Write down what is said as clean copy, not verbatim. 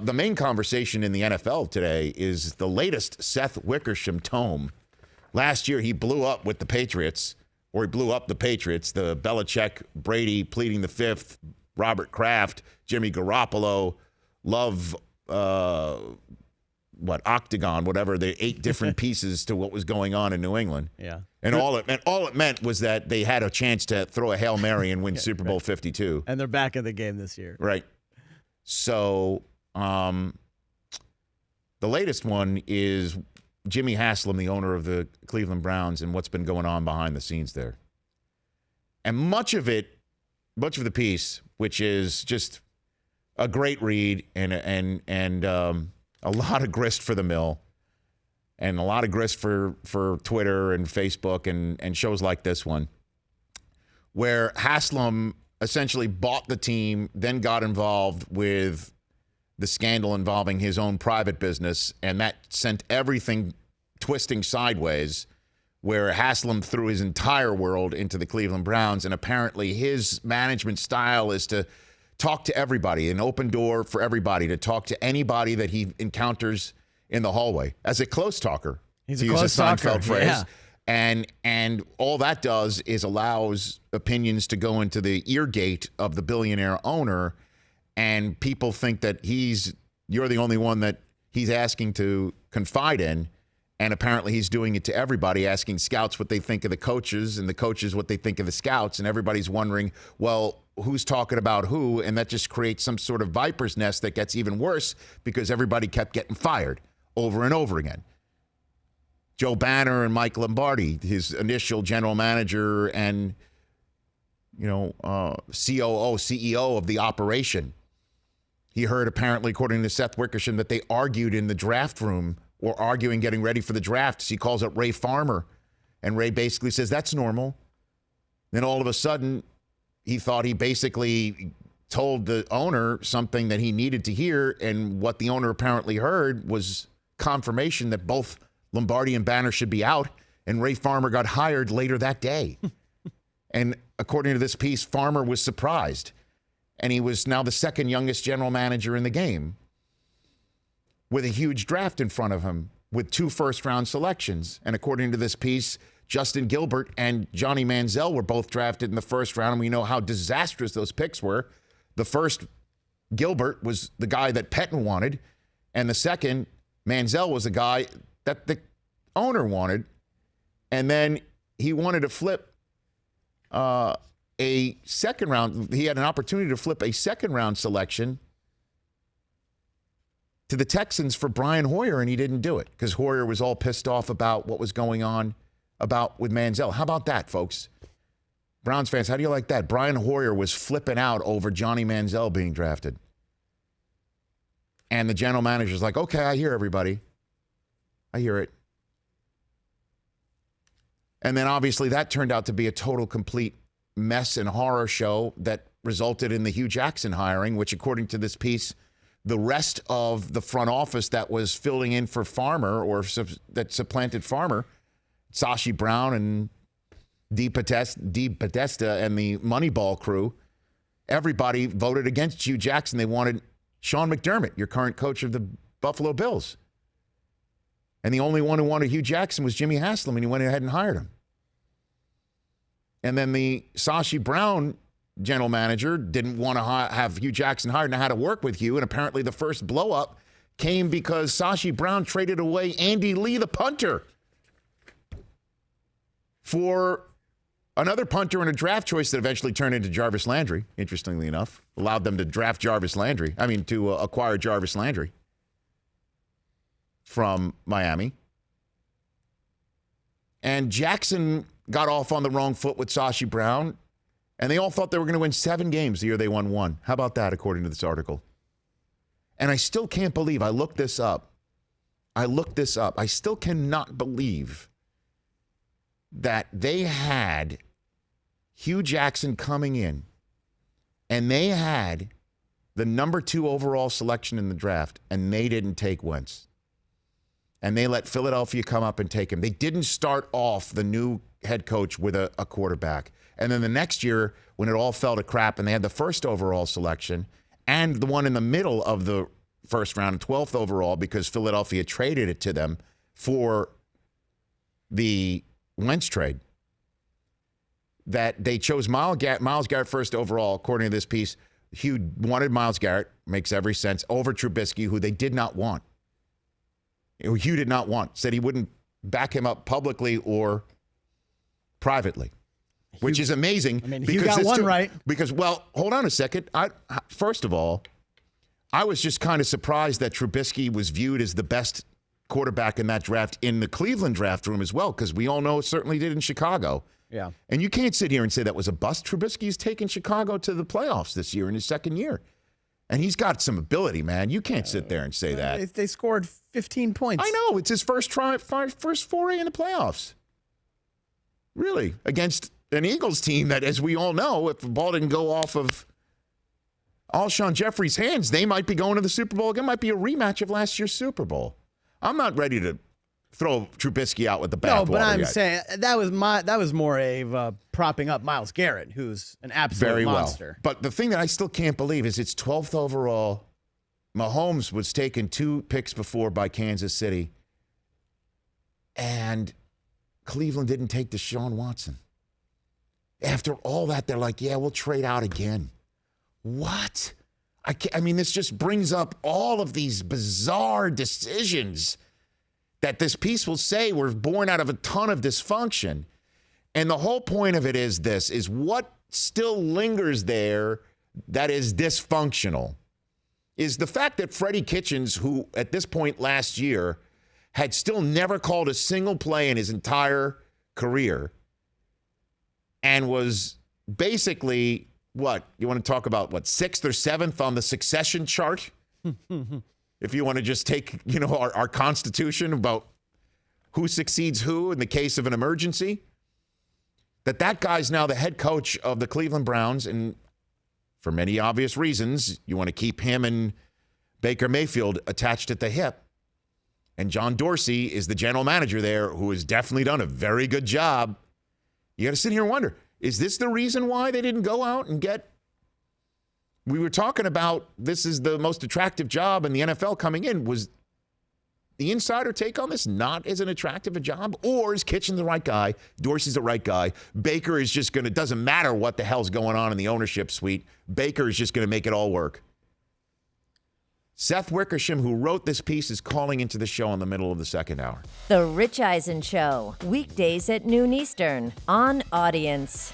The main conversation in the NFL today is the latest Seth Wickersham tome. Last year, he blew up with the Patriots, or he blew up the Patriots, the Belichick, Brady, pleading the fifth, Robert Kraft, Jimmy Garoppolo, Love, Octagon, whatever, the 8 different pieces to what was going on in New England. Yeah. And all it meant was that they had a chance to throw a Hail Mary and win Super Bowl 52. And they're back in the game this year. Right. So the latest one is Jimmy Haslam, the owner of the Cleveland Browns, and what's been going on behind the scenes there. And much of the piece, which is just a great read and a lot of grist for the mill and a lot of grist for Twitter and Facebook and shows like this one, where Haslam essentially bought the team, then got involved with the scandal involving his own private business, and that sent everything twisting sideways, where Haslam threw his entire world into the Cleveland Browns, and apparently his management style is to talk to everybody, an open door for everybody, to talk to anybody that he encounters in the hallway as a close talker. He's a close talker, phrase. Yeah. And all that does is allows opinions to go into the ear gate of the billionaire owner, and people think that you're the only one that he's asking to confide in. And apparently he's doing it to everybody, asking scouts what they think of the coaches and the coaches what they think of the scouts. And everybody's wondering, well, who's talking about who? And that just creates some sort of viper's nest that gets even worse because everybody kept getting fired over and over again. Joe Banner and Mike Lombardi, his initial general manager and, COO, CEO of the operation. He heard, apparently, according to Seth Wickersham, that they argued in the draft room or arguing getting ready for the draft. He calls it Ray Farmer. And Ray basically says, that's normal. Then all of a sudden, he thought he basically told the owner something that he needed to hear. And what the owner apparently heard was confirmation that both Lombardi and Banner should be out. And Ray Farmer got hired later that day. And according to this piece, Farmer was surprised. And he was now the second youngest general manager in the game, with a huge draft in front of him with 2 first-round selections. And according to this piece, Justin Gilbert and Johnny Manziel were both drafted in the first round, and we know how disastrous those picks were. The first, Gilbert, was the guy that Pettin wanted, and the second, Manziel, was the guy that the owner wanted. And then he wanted to flip a second round. He had an opportunity to flip a second-round selection to the Texans for Brian Hoyer, and he didn't do it because Hoyer was all pissed off about what was going on with Manziel. How about that, folks? Browns fans, how do you like that? Brian Hoyer was flipping out over Johnny Manziel being drafted. And the general manager's like, okay, I hear everybody. I hear it. And then obviously that turned out to be a total, complete mess and horror show that resulted in the Hugh Jackson hiring, which according to this piece, the rest of the front office that was filling in for Farmer or that supplanted Farmer, Sashi Brown and Dee Podesta and the Moneyball crew, everybody voted against Hugh Jackson. They wanted Sean McDermott, your current coach of the Buffalo Bills. And the only one who wanted Hugh Jackson was Jimmy Haslam, and he went ahead and hired him. And then the Sashi Brown general manager didn't want to have Hugh Jackson hired and know how to work with Hugh. And apparently the first blow up came because Sashi Brown traded away Andy Lee, the punter, for another punter and a draft choice that eventually turned into Jarvis Landry, interestingly enough. Allowed them to draft to acquire Jarvis Landry from Miami. And Jackson got off on the wrong foot with Sashi Brown. And they all thought they were going to win 7 games the year they won 1. How about that, according to this article? And I still can't believe, I looked this up. I still cannot believe that they had Hugh Jackson coming in, and they had the number 2 overall selection in the draft, and they didn't take Wentz. And they let Philadelphia come up and take him. They didn't start off the new head coach with a quarterback. And then the next year, when it all fell to crap and they had the first overall selection and the one in the middle of the first round and 12th overall because Philadelphia traded it to them for the Wentz trade. That they chose Myles Garrett first overall, according to this piece. Hugh wanted Myles Garrett, makes every sense, over Trubisky, who they did not want. Hugh did not want, said he wouldn't back him up publicly or privately, which is amazing. I mean, Hugh got one right. Because, well, hold on a second. First of all, I was just kind of surprised that Trubisky was viewed as the best quarterback in that draft in the Cleveland draft room as well, because we all know it certainly did in Chicago. Yeah. And you can't sit here and say that was a bust. Trubisky's taken Chicago to the playoffs this year in his second year. And he's got some ability, man. You can't sit there and say that. They scored 15 points. I know. It's his first foray in the playoffs. Really. Against an Eagles team that, as we all know, if the ball didn't go off of Alshon Jeffrey's hands, they might be going to the Super Bowl again. It might be a rematch of last year's Super Bowl. I'm not ready to throw Trubisky out with the bathwater. No, but I'm saying that was more a propping up Myles Garrett, who's an absolute monster. But the thing that I still can't believe is it's 12th overall. Mahomes was taken 2 picks before by Kansas City, and Cleveland didn't take Deshaun Watson. After all that, they're like, yeah, we'll trade out again. What? I mean, this just brings up all of these bizarre decisions that this piece will say were born out of a ton of dysfunction. And the whole point of it is this, is what still lingers there that is dysfunctional is the fact that Freddie Kitchens, who at this point last year had still never called a single play in his entire career and was basically, what, you want to talk about, what, 6th or 7th on the succession chart? If you want to just take, our Constitution about who succeeds who in the case of an emergency, that guy's now the head coach of the Cleveland Browns, and for many obvious reasons, you want to keep him and Baker Mayfield attached at the hip. And John Dorsey is the general manager there, who has definitely done a very good job. You got to sit here and wonder, is this the reason why they didn't go out and get? We were talking about this is the most attractive job in the NFL coming in. Was the insider take on this not as an attractive a job? Or is Kitchen the right guy? Dorsey's the right guy. Baker is just going to, doesn't matter what the hell's going on in the ownership suite. Baker is just going to make it all work. Seth Wickersham, who wrote this piece, is calling into the show in the middle of the second hour. The Rich Eisen Show, weekdays at noon Eastern on Audience.